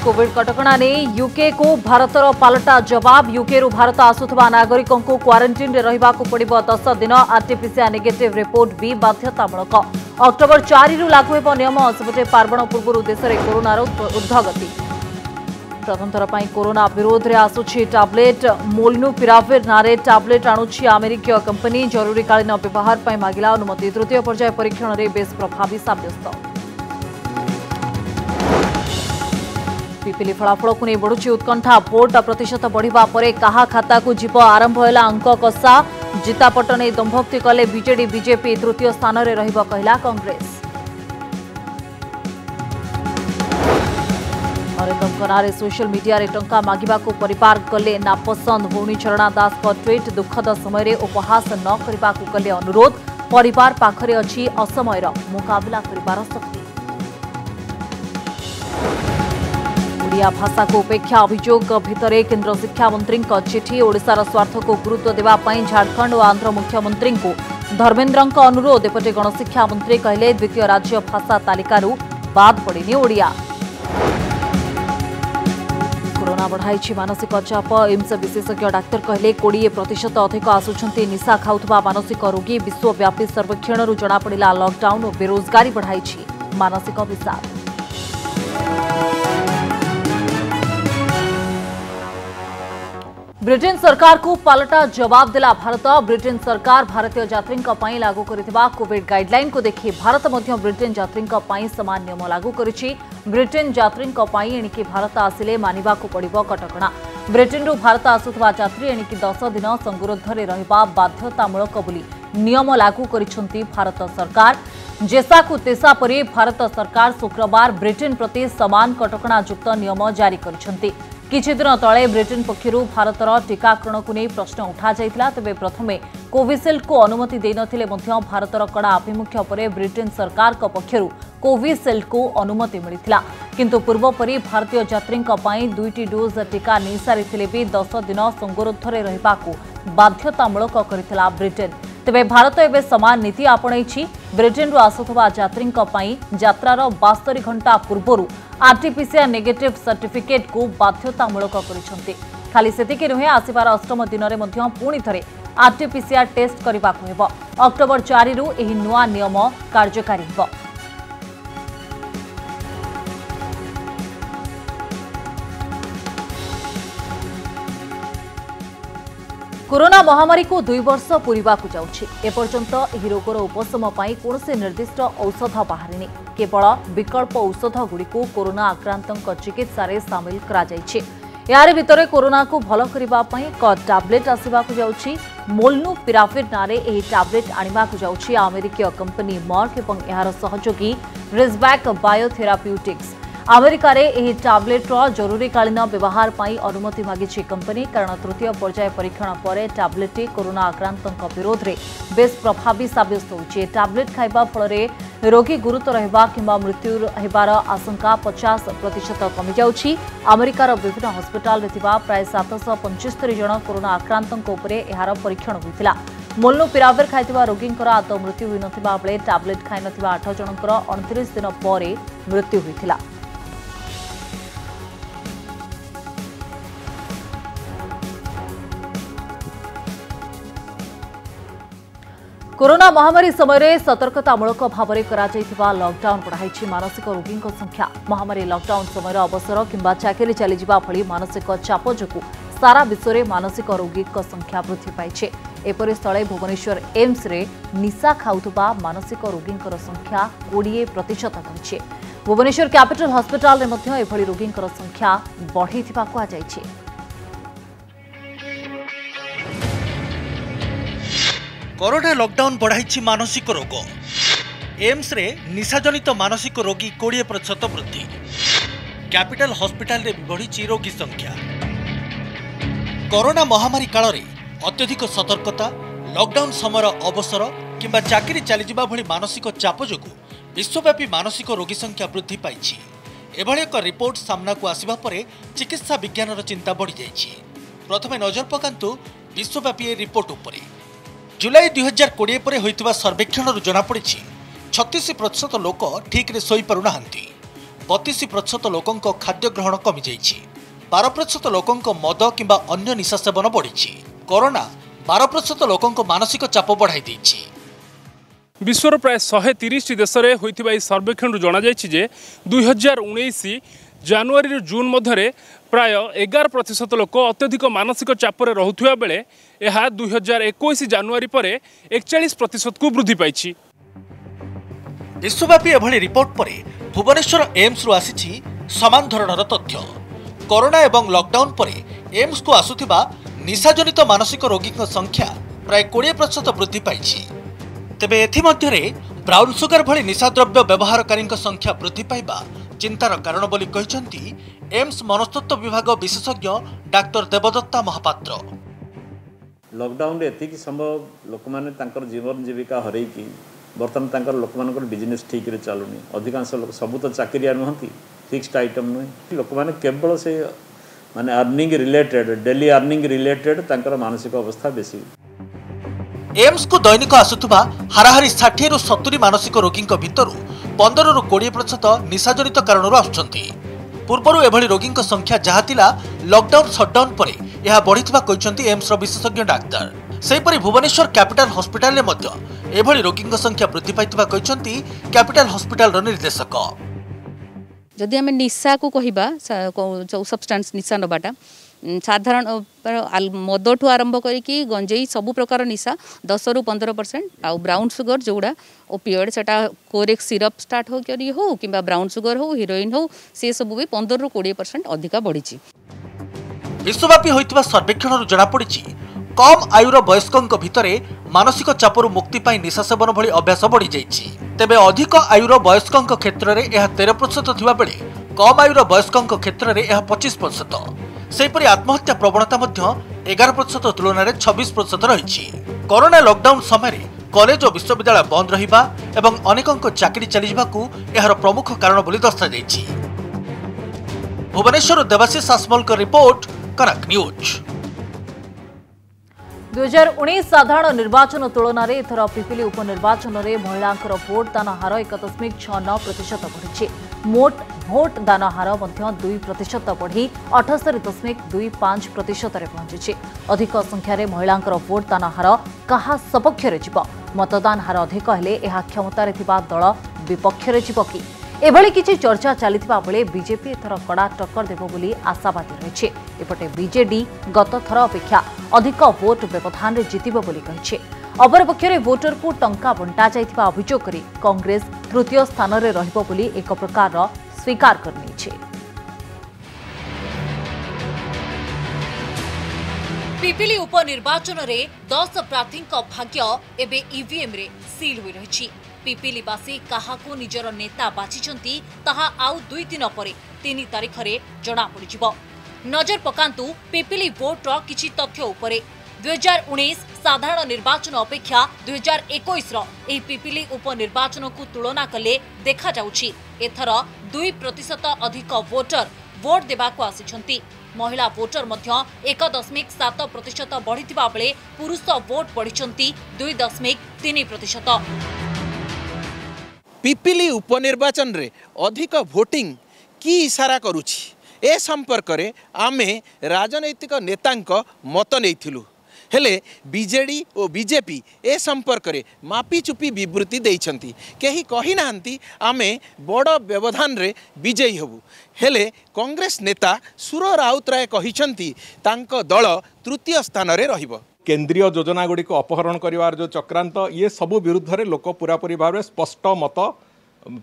Covid कटकणा ने UK को भारतर पालटा जवाब। यूके रु भारत आसुथबा नागरिकों को क्वारंटाइन रे रहिबाकू पड़िबो 10 दिन। आरटीपीसीआर नेगेटिव रिपोर्ट भी बाध्यतामूलक। अक्टोबर 4 रु लागू हेबो नियम। सेपटे पार्वण पूर्व देश में कोरोनार ऊर्ध्वगति। प्रथम थर पर कोरोना विरोध में आसुछि टैबलेट। मोलनुपिराविर नारे टैबलेट आणुछि अमेरिकीय कंपनी। जरूरीकालीन व्यवहार पर मागिला अनुमति। तृतीय पर्याय परीक्षण में बेस प्रभावी साब्यस्त। पिपिली फलाफल को नहीं बढ़ुची उत्कंठा। भोट प्रतिशत बढ़िबा परे कहा खाता को जीव आरंभ होला अंक कषा। जितापट नहीं दंभक्ति कले बीजेडी बीजेपी। तृतीय स्थान में रहिबो कहला कांग्रेस। नारे सोशल मीडिया रे टंका मागिबा को परिवार कले नापसंद। भौणी चरणा दास को ट्वीट। दुखद समय उपहास न करबा को कले अनुरोध। परिवार पाखरे अछि असमयर मुकाबला करिबार शक्ति। ओडिया भाषा को उपेक्षा अभियोग भितर केन्द्र शिक्षा मंत्री चिठी। ओडिशार स्वार्थ को गुरुत्व देवा पई झारखंड और आंध्र मुख्यमंत्री को धर्मेन्द्र अनुरोध। एपटे गणशिक्षा मंत्री कहले द्वितीय राज्य भाषा तालिकारु बाद पड़िनी ओडिया। कोरोना बढ़ाई मानसिक चाप। एम्स विशेषज्ञ डाक्तर कहले 20% अधिक आसुछंती निशा खाउथबा मानसिक रोगी। विश्वव्यापी सर्वेक्षण जनापड़ा लॉकडाउन और बेरोजगारी बढ़ाई मानसिक विषाद। ब्रिटेन सरकार को पालटा जवाब देला भारत। ब्रिटेन सरकार भारतीय यात्री लागू करिथिबा कोविड गाइडलाइन को देखि भारत मध्य ब्रिटेन यात्री समान नियम लागू करिछि। ब्रिटेन यात्री एणिकी भारत आसिले मानिबा को पड़िबो कटकणा। ब्रिटेन रु भारत आसुथबा यात्री एणिकी 10 दिन संगरोधरे रहिबा बाध्यतामूलक बोली नियम लागू करिसंती भारत सरकार। जेसा को तेसा परि भारत सरकार शुक्रवार ब्रिटेन प्रति समान कटकणा युक्त नियम जारी करिसंती। किछि दिन तले ब्रिटेन पक्षरु भारतर टीकाकरण को नहीं प्रश्न उठा जाइतिला। तबे प्रथमे कोविशील्ड को अनुमति देई नथिले मध्य भारतर कड़ा आभिमुख्य परे ब्रिटेन सरकार को पक्षरु कोविशील्ड को अनुमति मिलिथिला। किंतु पूर्व परि भारतीय यात्री पई 2टी डोज टीका नहीं सारिथिले भी 10 दिन संगरोधरे रहिबाकू बाध्यतामूलक करिथिला ब्रिटेन। तेबे भारत एबे समान नीति आपणैछि। ब्रिटेन रु आसुथबा यात्री पई यात्रार 72 घंटा पूर्वरु आरटीपीसीआर नेगेटिव सर्टिफिकेट को बाध्यतामूलक करिसंती। खाली सेतिके नुहे आसिबार 8म दिन में मध्य पुणी थरे आरटीपीसीआर टेस्ट करबाकू हेबो। अक्टोबर 4 रु एही नुआ नियम कार्यकारी हेबो। कोरोना महामारी को 2 वर्ष पूरीबा को जाउछि। एपर्यंत एही रोगर उपशम पाई कोनसे निर्दिष्ट औषध बाहरिनी। केवल विकल्प औषध गुड़ी को कोरोना आक्रांतों चिकित्सा रे सामिल करा जाइछि। यार भितरे कोरोना को भल करिबा पई एक टैबलेट आसीबा को जाउछि। मोलनुपिराविर नारे एही टैबलेट आनिबा को जाउछि अमेरिकीय कंपनी मर्क एवं यार सहयोगी रिजबैक बायोथेराप्यूटिक्स। अमेरिका रे एही टैबलेट रो जरूरीकालीन व्यवहार पाई अनुमति मागिछि कंपनी। कारण तृतीय पर्याय परीक्षण पर टैबलेट कोरोना आक्रांतों विरोध में बेस प्रभावी साब्यस्त होछि। टैबलेट खाइबा फल रोगी गुरुतर हेबा किंबा मृत्यु हेबार आशंका 50% कमी जाउछि। अमेरिकार विभिन्न हस्पिटाल रे थिबा प्राय 775 जन कोरोना आक्रांतों उपरे एहार परीक्षण होइतिला। मोलनुपिराविर खाइतिबा रोगींकर आदौ मृत्यु होई नथिबा बेले टैबलेट खाइ नथिबा 8 जनकर 29 दिन पर मृत्यु होइतिला। कोरोना महामारी समय सतर्कतामूलक भाव में लॉकडाउन बढ़ाई मानसिक रोगी संख्या। महामारी लॉकडाउन समय अवसर किंबा चाकरी चलीजा भली मानसिक चाप जो सारा विश्व में मानसिक रोगी संख्या वृद्धि पाई। एपरि स्थले भुवनेश्वर एम्स रे निशा खाउथबा मानसिक रोगी संख्या 20% रही। भुवनेश्वर कैपिटल हॉस्पिटल में एभली रोगी संख्या बढ़ी कहुଯାଇଛି। कोरोना लॉकडाउन बढ़ाई मानसिक रोग। एम्स रे निशाजनित मानसिक रोगी 20% वृद्धि। कैपिटल हॉस्पिटल रे बढ़ी रोगी संख्या। कोरोना महामारी काल रे अत्यधिक सतर्कता, लॉकडाउन समय अवसर किंबा चाकरी चलीजा भली मानसिक चाप जो विश्वव्यापी मानसिक रोगी संख्या वृद्धि पाई। एभली एक रिपोर्ट सामना को आसिबा परे चिकित्सा विज्ञान चिंता बढ़ी जाइछि। प्रथमे नजर पकांतु विश्वव्यापी रिपोर्ट उपरे। जुलाई 2020 पर होइतिबा सर्वेक्षण जनापड़ी 36% लोक ठीक रे सोई पारु नाहंती। 32% लोकंक खाद्य ग्रहण कमी जाइछि। 12% लोकंक मद किंबा अन्य निशा सेवन बढ़िछि। कोरोना 12% लोकंक मानसिक चाप बढ़ाई दैछि। विश्वर प्राय 130 देश में होइथिबा सर्वेक्षण जना जायछि जे 2019 जनवरी जून मध्य प्राय 11% लोक अत्यधिक मानसिक चाप रे रहुथिबा बेले एहा 2021 जनवरी पर 41% को वृद्धि पाइछि। विश्वव्यापी एभली रिपोर्ट पर भुवनेश्वर एम्स रु आसीछि समान धरणर तथ्य। कोरोना एवं लॉकडाउन पर एम्स को आसुथिबा निशाजनित मानसिक रोगी संख्या प्राय 20% वृद्धि पाइछि। तेबे एथिमध्यरे ब्राउन सुगर भली निशाद्रव्य व्यवहारकारी संख्या वृद्धि पाइबा चिंतार कारण बोली कहिसंती एम्स मनस्तत्व विभाग विशेषज्ञ डाक्टर देवदत्ता महापात्र। लॉकडाउन रे एतिकी संभव लोक माने तांकर जीवन जीविका हरैकी बर्तमान तांकर लोक मानकर बिजनेस ठीक रे चलुनी। अधिकांश लोक सब तो चाकरिया नुहंती, फिक्स्ड आइटम नुहे। लोक माने केवल से माने earning related, daily earning related तांकर मानसिक अवस्था बेसी। एम्स को दैनिक आसुथुबा हाराहारी 60 रु 70 मानसिक रोगी भितर 15 रु 20% निशाजनित कारण आसुछंती। पूर्व एभली रोगी संख्या जहाँ थिला लॉकडाउन शटडाउन पर यह बढ़िथिबा कहिसंती एम्स रो विशेषज्ञ डाक्टर। सेहीपरि भुवनेश्वर कैपिटल हॉस्पिटल में मध्य एभली रोगी संख्या वृद्धि पाइथिबा कहिसंती कैपिटल हॉस्पिटल रो निर्देशक। जदि आम निशा को कहवा जो सब्सटेंस निशा नबाटा साधारण मद ठू आरंभ करी गंजेई सबु प्रकार निशा 10 रु 15%। आउ ब्राउन सुगर जोड़ा ओपियोड सेटा कोरेक्स सिरप स्टार्ट हो करी हो कि ब्राउन सुगर हो हिरोइन हो से सब भी 15 रु 20% अधिका बढ़ी। विश्वव्यापी होइतिबा सर्वेक्षण जना पड़िछि कम आयुर वयस्कों भितरे मानसिक चापरु मुक्ति पाई निशा सेवन भली अभ्यास बढ़ी जाइछि। तेबे अधिक आयुर वयस्कों क्षेत्र में यह 13% थिबा बेले कम आयुर वयस्कों क्षेत्र में यह 25%। सेहीपरि आत्महत्या प्रवणता मध्य 11% तुलन में 26% रही। कोरोना लॉकडाउन समय कॉलेज और विश्वविद्यालय बंद रहिबा एवं अनेकों चाकरी चलीजाकू एहार प्रमुख कारण बोली दर्शा जाइछि। भुवनेश्वर देवाशीष आसमल का रिपोर्ट, कनक न्यूज। 2019 साधारण निर्वाचन तुलन में एथर पिपिली उपनिर्वाचन में महिला भोट दान हार 1.69% बढ़ी। मोट भोट दान हार 2% बढ़ी 78.25% पहुंची। अधिक संख्यार महिला भोट दान हार क्या सपक्ष मतदान हार अधिक हेले यह क्षमतार दल विपक्ष कि एभली किछि चर्चा चलिथिबा बेले बीजेपी एथर कड़ा टक्कर देबो बोली आशावादी रहिছে। एपटे बीजेडी गत थर अपेक्षा अधिक भोट व्यवधान रे जितिबो बोली कहिছে। अपरपक्षरे वोटर को टंका बंटा जाइथिबा अभियोग करी कांग्रेस तृतीय स्थान रे रहिबो बोली एक प्रकार स्वीकार करनेছে। पिपिली उपनिर्वाचन रे 10 प्रार्थी भाग्य एबे ईवीएम रे सील होई रहिछि। पिपिलीवासी काहाकू निजर नेता बाछिछंती ताहा आउ 2 दिन परे 3 तारिख रे जणा पड़िजिबो। नजर पकांतु पिपिली वोट रो किछि तथ्य उपरे। 2019 साधारण निर्वाचन अपेक्षा 2021 रो एही पिपिली उपनिर्वाचन को तुलना कले देखा जाउछि एथर 2% अधिक वोटर वोट देबाको आसिछंती। महिला वोटर मध्य 1.7% बढ़िथिबा बेले पुरुष वोट बढ़िछंती 2.3%। पिपिली उपनिर्वाचन रे अधिक वोटिंग की इशारा करुछि ए संपर्क रे आमे राजनैतिक नेतांक मत नैथिलु। हेले बीजेडी और बीजेपी ए संपर्क रे मापी चुपी विवृत्ति देइछंती। केही कहि नाहंती आमे बड़ व्यवधान रे विजयी हबु। हेले कांग्रेस नेता सुर राउतराय कहिछंती तांको दल तृतीय स्थान रे रहिबो। केंद्रीय योजना गुड़ी को अपहरण करिवार जो चक्रांत ये सबु विरुद्ध रे लोक पूरापूरी भाव स्पष्ट मत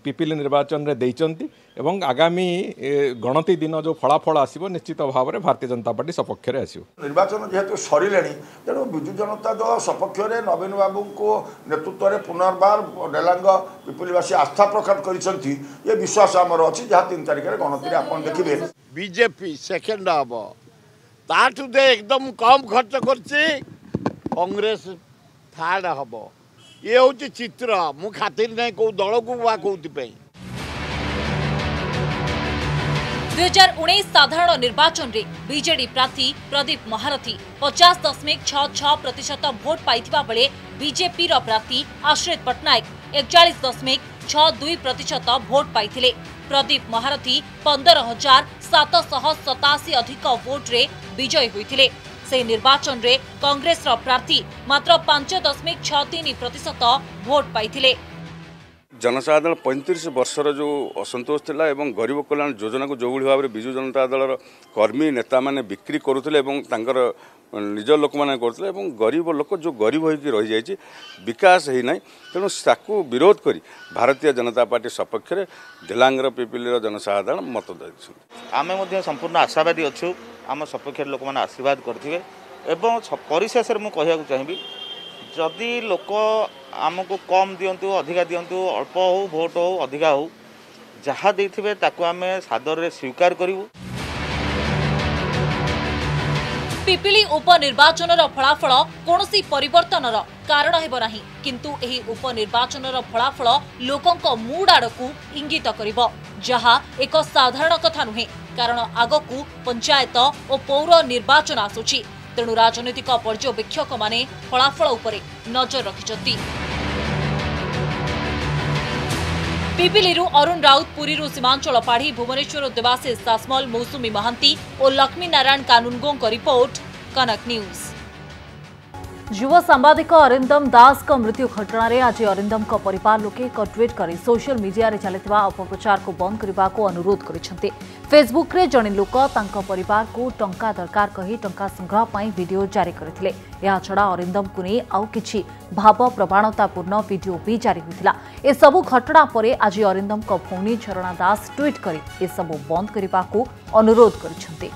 पिपिली निर्वाचन रे देइचंती एवं आगामी गणति दिन जो फलाफल आसीबो निश्चित भाव में भारतीय जनता पार्टी सपक्ष रे आसीबो। निर्वाचन जेहेतु सरिलेनी तेणु विजु जनता दल सपक्ष रे नवीन बाबू को नेतृत्व में पुनर्बार डेलांग पिपिलीवासी आस्था प्रकट करिसंती। ये विश्वास आमर अछि जहाँ 3 तारिख रे गणति रे आपण देखिबे बीजेपी सेकेंड हबो ताठू दे एकदम कम खर्च करछि कांग्रेस थर्ड हबो। ये हूँ चित्र मु खातिर नहीं कौ दल को कौथि 2019 साधारण निर्वाचन रे बीजेडी प्रार्थी प्रदीप महारथी 50.66% भोट पाइथिबा बेले बीजेपी रो प्रार्थी आश्रित पटनायक 41.64 0.62% भोट पाइथिले। प्रदीप महारथी 15,787 अधिक भोट रे विजयी होइथिले। से निर्वाचन रे कांग्रेस रो प्रार्थी मात्र 5.63% भोट पाइथिले। जनसाधारण 35 वर्षर जो असंतोष थिला एवं गरीब कल्याण योजना को जो भाव में विजु जनता दल कर्मी नेता माने बिक्री करुले तांकर निज लोक मैंने करते गरीब लोक जो गरीब होकर रही जाइए विकास है ना तेणु ताकू विरोध करी भारतीय जनता पार्टी सपक्ष ढेलांगर पिपिली जनसाधारण मत देते। आम संपूर्ण आशावादी अच्छु आम सपक्ष लोक मैंने आशीर्वाद करेंगे। परिशेष में कहूँ चाहिए जदि लोक आमको कम दिंतु अधिका दिंतु अल्प हो भोट हो अधिका हो जहाँ देथिबे ताकू आम सादर स्वीकार करूँ। पिपिली उपनिर्वाचन फलाफल कौनसी परिवर्तन कारण हेब नाही, किंतु एही उपनिर्वाचन फलाफल लोकंक मूड आड़कू इंगित करिबो, जहा एक साधारण कथा नुहे कारण आगकू पंचायत और पौर निर्वाचन आसुची। तेणु राजनैतिक पर्यवेक्षक माने फलाफल उपरे नजर रखिछंती। पिपिलीरू अरुण राउत, पुरीरू सीमांचल पाढ़ी, भुवनेश्वर देवाशीष सासमल, मौसुमी महांती और लक्ष्मी नारायण कानूनगों का रिपोर्ट, कनक न्यूज। युव सांबादिक अरिंदम दास को मृत्यु घटना रे आज अरिंदम को परिवार लोके एक ट्वीट करी सोशल मीडिया रे चलतिबा अपप्रचार को बंद करबा को अनुरोध करिसंते। फेसबुक रे जने लोक तांको परिवार को टंका दरकार कही टंका संग्रह पई वीडियो जारी करथिले। या छडा अरिंदम को नै आउ किछि भाव प्रवणतापूर्ण वीडियो भी जारी होइतिला। ए सबु घटना परे आज अरिंदम को भौणी झरणा दास ट्वीट करी ए सबु बंद करबा को अनुरोध करिसंते।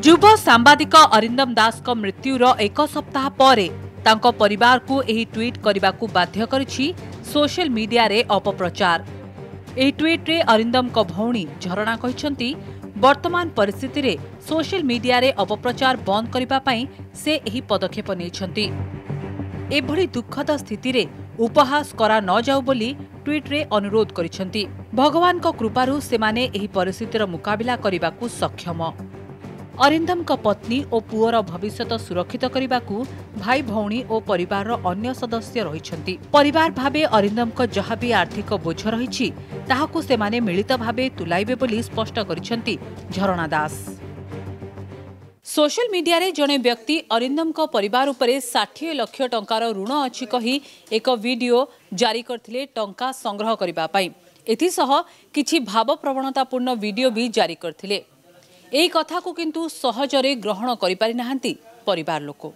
युव सांबादिक अरिंदम दास को मृत्युर एक सप्ताह परे तांको परिवार को एही ट्वीट करने को बाध्य करिछि सोशल मीडिया रे अपप्रचार। एही ट्वीट रे अरिंदम को भौणी झरणा कहिसंती वर्तमान परिस्थिति रे सोशल मीडिया रे अपप्रचार बंद करिबा पई से एही पदक्षेप नेइछंती। एभली दुखद स्थिति रे उपहास करा न जाऊ बोली ट्वीट रे अनुरोध करिसंती। भगवान को कृपारु सेमाने एही परिस्थितिर मुकाबिला करिबा को सक्षम। अरिंदम को पत्नी और पुअर भविष्यत सुरक्षित करने को भाई भौणी और परिवार अन्य सदस्य रहिछंती। परिवार भाबे अरिंदम को जहाँ भी आर्थिक बोझ रही ताहाकु सेमाने मिलित भाबे तुलाइबे बोली स्पष्ट करिछंती झरणा दास। सोशल मीडिया रे जने व्यक्ति अरिंदम को परिवार उपरे 60 लाख टंकार ऋण अछि कही एक वीडियो जारी करथिले टंका संग्रह करिबा पई। एथिसह किछि भाव प्रवणतापूर्ण वीडियो भी जारी करथिले। एही कथा को किंतु सहजरे ग्रहण करि पारि नाहंती परिवार लोक।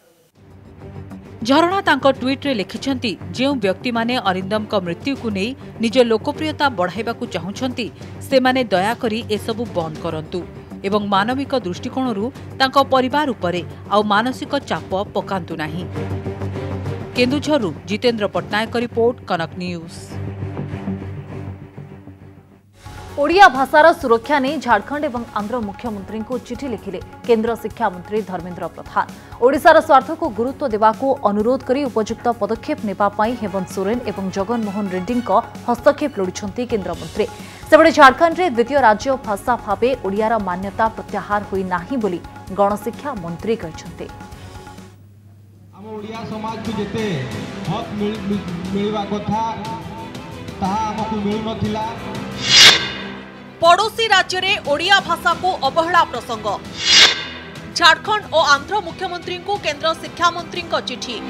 झरणा तांको ट्वीट रे लिखिछंती जे व्यक्ति माने अरिंदम को मृत्यु को नै निज लोकप्रियता बढ़ाइबा को चाहुछंती सेमाने दया करी ए सब बंद करंतु एवं मानविक दृष्टिकोणरू तांको परिवार उपरे आ मानसिक चाप पकांतु नाही। केन्दुझरु जितेंद्र पटनायक रिपोर्ट, कनक न्यूज। ओडिया भाषार सुरक्षा नहीं झारखंड एवं आंध्र मुख्यमंत्री को चिठी लिखिले केंद्र शिक्षा मंत्री धर्मेंद्र प्रधान। ओडिशार स्वार्थ को गुरुत्व देवाको अनुरोध करी उपयुक्त पदक्षेप नेबा पई हेमंत सोरेन एवं जगनमोहन रेड्डी को हस्तक्षेप लोड़िछंती केंद्र मंत्री। सेबडे झारखंड रे द्वितीय राज्य भाषा भाबे ओडियार मान्यता प्रत्याहार होई नाही बोली गणशिक्षा मंत्री कहिछंती। हम ओडिया समाज को जेते हक मिलवा कथा ताहा हमकु मिल नथिला। पड़ोसी राज्य में ओडिया भाषा को अवहेला प्रसंग। झारखंड और आंध्र मुख्यमंत्री को केंद्र शिक्षा मंत्री को चिठी।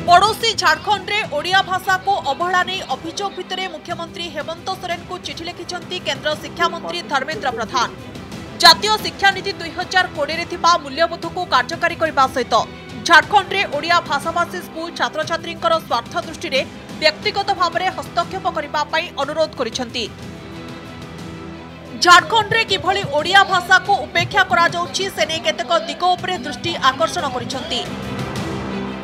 पड़ोसी झारखंड रे ओडिया भाषा को अवहेला नहीं अभियोग भितर मुख्यमंत्री हेमंत सोरेन को चिठी लिखिछंती केंद्र शिक्षा मंत्री धर्मेंद्र प्रधान। जातीय शिक्षा नीति 2020 रे थिबा मूल्यबोध को कार्यकारी करबा सहित झारखंड रे ओडिया भाषाभाषी स्कूल छात्र छात्री स्वार्थ दृष्टि रे व्यक्तिगत भाव में हस्तक्षेप करबा पई अनुरोध करिछंती। झारखंड रे किभली ओडिया भाषा को उपेक्षा करा जाउछि से नै केतेक दिग उपरे दृष्टि आकर्षण करिछंती।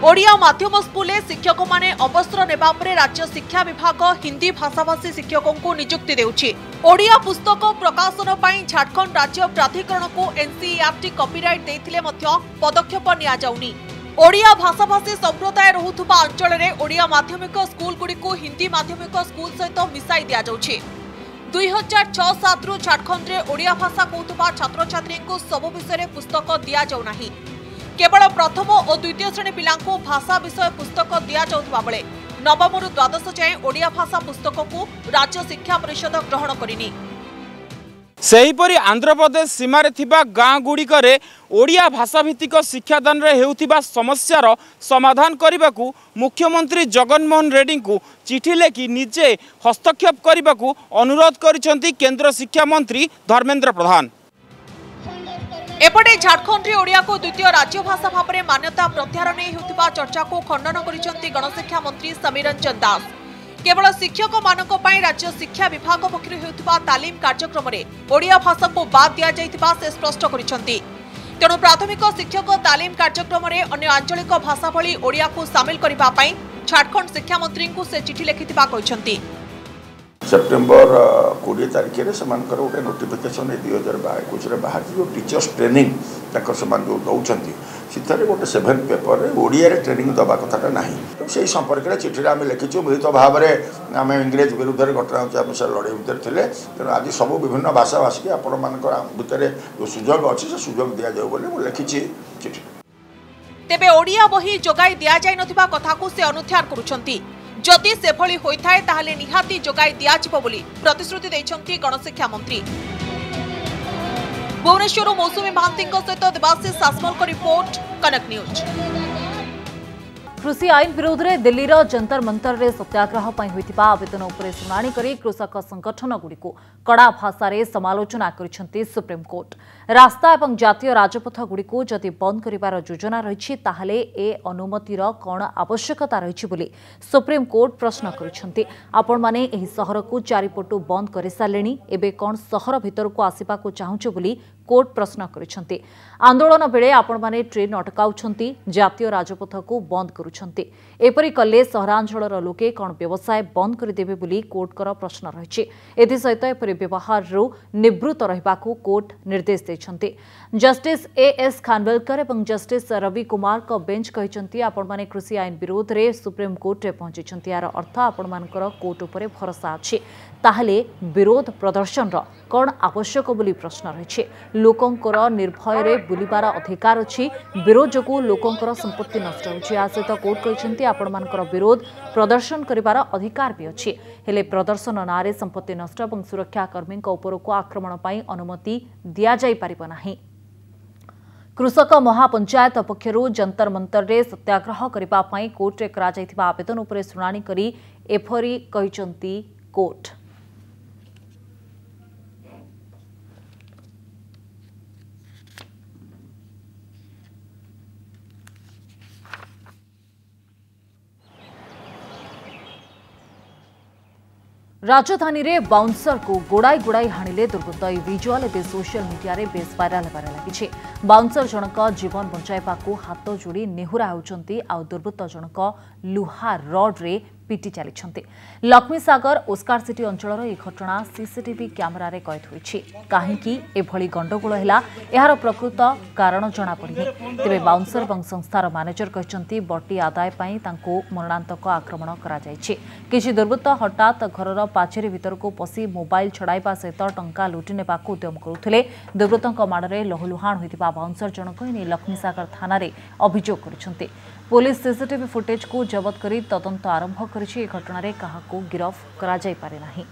ओडिया माध्यम स्कूल शिक्षक माने अवसर नेबा परे राज्य शिक्षा विभाग हिंदी भाषाभाषी शिक्षकों को नियुक्ति देउछि। ओडिया पुस्तक प्रकाशन पई झारखंड राज्य प्राधिकरण को एनसीईआरटी कॉपीराइट देथिले मध्य पदक्षेप निया जाउनी। ओडिया भाषाभाषी संप्रदाय रहुथुबा अंचल में ओडिया माध्यमिक स्कूल गुड़ी को हिंदी माध्यमिक स्कूल सहित मिसाई दिया जाउछि। 2006-07 झारखंड में ओडिया भाषा कहूथुबा छात्र छात्री को सब विषय पुस्तक दिया जाउ नाही। केवल प्रथम और द्वितीय श्रेणी पिलांको भाषा विषय पुस्तक दिया जाउथबा बेले नवम रु द्वादश जाए ओडिया भाषा पुस्तक को राज्य शिक्षा परिषद ग्रहण करिनी। सेहीपरि आंध्र प्रदेश सीमार थिबा गाँ गुड़िकरे ओडिया भाषा भित्तिक शिक्षादान रे हेउथिबा समस्यार समाधान करने मुख्यमंत्री जगनमोहन रेड्डी को चिठी लेखि निजे हस्तक्षेप करने अनुरोध करिसेंती केंद्र शिक्षा मंत्री धर्मेंद्र प्रधान। एपटे झारखंड रे ओडिया को द्वितीय राज्य भाषा भाव में मान्यता प्रत्याहार नहीं होतिबा चर्चा को खंडन करिसेंती गणशिक्षा मंत्री समीर रंजन दास। केवल शिक्षक मानक पई राज्य शिक्षा विभाग पक्षरु हेउतिबा तालीम कार्यक्रम रे ओडिया भाषा को बाद दिया जाइतिबा से स्पष्ट करिसेंती। तेणु प्राथमिक शिक्षक तालीम कार्यक्रम रे अन्य आंचलिक भाषा भली ओडिया को शामिल करबा पई झारखंड शिक्षा मंत्री को से चिठी लिखितिबा कहिसेंती। सेप्टेम्बर 20 तारिख में गोटे नोटिफिकेशन 2021 बाहर जो टीचर्स ट्रेनिंग जो दौरान से गोटे 7 पेपर ओडिया ट्रेनिंग दवा कथाटा ना तो से संपर्क में चिठी आम लिखिचु मिलित भाव में आम इंग्रेज विरुद्ध घटना होती लड़ाई भितर थे तेणु आज सब विभिन्न भाषा भाषी आपण मान भितर जो सुजोग अच्छी से सुजोग दि जाऊ बोली मुझे लिखी चिठी। तेबे ओडिया बही जोगाई दिया जाय नथिबा कथा को से अनुध्यान करुछंती। जदि सेभली होइथाय ताहले निहाती जोगाई दिया जिवो बोली प्रतिश्रुति दैछंती गणशिक्षा मंत्री। भुवनेश्वर मौसुमी महांतीଙ୍କ सहित देवाशीष सासमलको रिपोर्ट कनक न्यूज। कृषि आईन विरोध में दिल्ली जंतर मंतर रे सत्याग्रह पर होइतिबा आवेदन उपरे सुनानी करी कृषक संगठन गुड़िक कड़ा भाषा रे समालोचना करिसेंती सुप्रीम कोर्ट। रास्ता एवं जातीय राजपथ गुड़िक जदि बंद करिवार योजना रही ताहले ए अनुमतिर कौन आवश्यकता रही बोली सुप्रीम कोर्ट प्रश्न करिसेंती। आपण माने एही सहर को चारिपटु बंद कर सारे एबे कौन सहर भितर को आसिबा को चाहुचे बोली कोर्ट प्रश्न करिसेंती। आंदोलन बेले आपण माने ट्रेन अटकाउछंती जातीय राजपथ को बंद करुछंती एपरि कले सहरांचलर लोके कौन व्यवसाय बंद करदेबे बोली कोर्टकर प्रश्न रही। एसहित एपरि व्यवहार निवृत्त रहिबाकू कोर्ट निर्देश दैछंती। जस्टिस एएस खानविलकर और जस्टिस रवि कुमार का बेंच कहिसंती आपण माने कृषि आईन विरोध रे सुप्रीम कोर्ट रे पहुंचीछंती। यार अर्थ आपण मानकर कोर्ट उपरे भरोसा अछि ताहले विरोध प्रदर्शन कौन आवश्यक बोली प्रश्न रही। लोकंकर निर्भय रे बुलिबार अधिकार अछि विरोध जोगु लोकंकर संपत्ति नष्ट होछि। आ सहित कोर्ट कहिसंती आपण मानकर विरोध प्रदर्शन करिवार अधिकार भी अछि हेले प्रदर्शन नारे संपत्ति नष्ट और सुरक्षाकर्मी उपरको आक्रमण पई अनुमति दिया जाई परिबो नाही। कृषक महापंचायत पक्षरु जंतर मंतर रे सत्याग्रह करिबा पई कोर्ट रे करा जाइथिबा आवेदन उपरे सुनानी करी एफरी कहिसंती कोर्ट। राजधानी रे बाउंसर को गोड़ाई गोड़ाई हाणिले दुर्बृत्त। यह विजुआल ए सोशल मीडिया रे बेस वायरल होबार लगी। बाउंसर जनक जीवन बंचाइबाकू हाथ जोड़ी नेहुरा होउछंती आ दुर्बृत्त जनक लुहा रड रे पिटी चली। लक्ष्मी सागर ओस्कार सिटी अंचल घटना सीसीटीवी कैमेरा रे कैद होइछि। काहेकि एभली गंडगोल हैला एहार प्रकृत कारण जना पड़िनी। तेबे बाउंसर और संस्थार मैनेजर कहते बटी आदाय पई तांको मरणांतक आक्रमण करा जायछि। किछि दुर्बृत्त हठात घरर पाचेरी भितर को पसी मोबाइल छड़ाइबा सहित टंका लुटि नेबाकू उद्यम करुथिले। दुर्बृत्तक माड़े लहुलुहाण होइतिबा बाउंसर जनक एने लक्ष्मी सागर थाना रे अभियोग करिसेंती। पुलिस सीसीटीवी फुटेज को जबत करी तदंत आरंभ करिछि। घटना रे काहाको गिरफ करा जाय पारे नाही।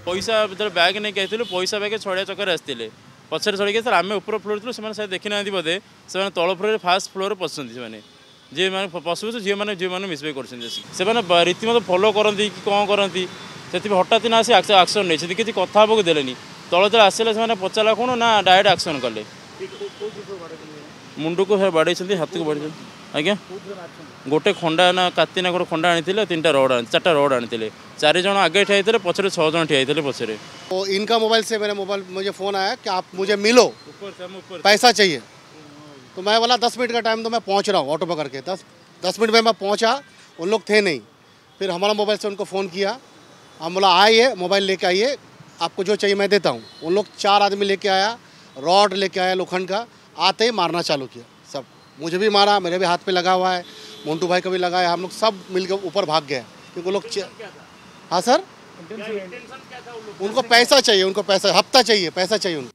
पैसा भीतर बैग नहीं कहथिलु पैसा बैग छड़िया चक्कर आस्तिले पछरे छड़ी के सर आमे ऊपर फ्लोर थलु सेमाने शायद देखि नांदी बदे सेमाने तळ फ्लोर रे फास्ट फ्लोर रे पसंदी सेमाने जे माने पसु जे माने मिसबे करछन सेमाने रीतिमत फॉलो करंती कि कोन करंती सेति हठात ना से एक्शन नै सेति किछि कथा बक देलेनी तळ तळ आसेले सेमाने पचाला कोन ना डायरेक्ट एक्शन करले मुंडू को बाड़े हाथ को बाड़ी आज्ञा गोटे खंडा ना काती ना गोटे खंडा आनी 3टा रड आनी 4टा रड आनी 4 जन आगे ठिया पछरे 6 जन ठिया पछरे। तो इनका मोबाइल से मेरे मोबाइल मुझे फ़ोन आया कि आप मुझे मिलो पैसा चाहिए। तो मैं बोला 10 मिनट का टाइम तो मैं पहुंच रहा हूँ ऑटो पकड़ के 10 मिनट में मैं पहुंचा। उन लोग थे नहीं। फिर हमारा मोबाइल से उनको फ़ोन किया। हम बोला आइए मोबाइल लेके आइए आपको जो चाहिए मैं देता हूँ। उन लोग 4 आदमी लेके आया रॉड लेके आया लोखंड का। आते ही मारना चालू किया सब मुझे भी मारा मेरे भी हाथ पे लगा हुआ है मोन्टू भाई का भी लगा है। हम लोग सब मिलकर ऊपर भाग गए क्योंकि लोग हाँ सर उनको पैसा चाहिए उनको पैसा हफ्ता चाहिए पैसा चाहिए उनको।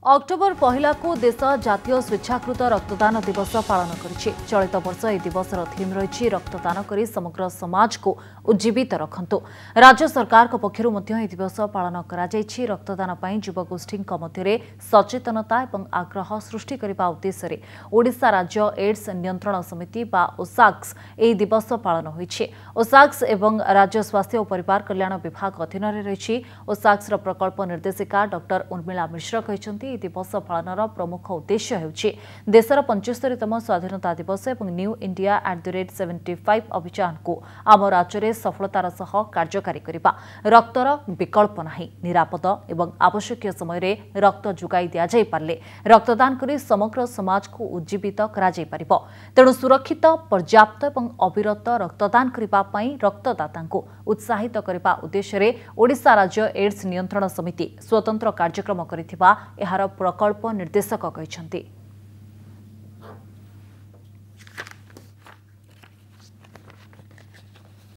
अक्टोबर 1 को देश जातीय स्वेच्छाकृत रक्तदान दिवस पालन करिछि। चलित वर्ष यह दिवसर थीम रही रक्तदान करी समग्र समाज को उज्जीवित रखंतु। राज्य सरकार पक्षरु मध्य यह दिवस पालन करा जायछि। रक्तदान पई युवगोष्ठी मध्य सचेतनता और आग्रह सृष्टि करने उद्देश्य ओडिशा राज्य एड्स नियंत्रण समिति बा ओसाक्स यह दिवस पालन होइछि। ओसाक्स एवं राज्य स्वास्थ्य और परिवार कल्याण विभाग अधीन रही ओसाक्स प्रकल्प निर्देशिका डॉक्टर उर्मिला मिश्र कहते दिवस पालनर प्रमुख उद्देश्य ହେଉଛି देशर 75तम स्वाधीनता दिवस और न्यू इंडिया @75 अभियान को आम राज्य में सफलतार सह कार्यकारी करने। रक्तर विकल्प नहीं, निरापद और आवश्यक समय रक्त जोगाई दि जाई पारे रक्तदान करी समग्र समाज को उज्जीवित करा जाई परिबो। तेणु सुरक्षित, पर्याप्त और अविरत रक्तदान करने रक्तदाता को उत्साहित करने उद्देश्य ओडिशा राज्य एड्स नियंत्रण समिति स्वतंत्र कार्यक्रम करिथिबा एहार प्रकल्प निर्देशक कहते।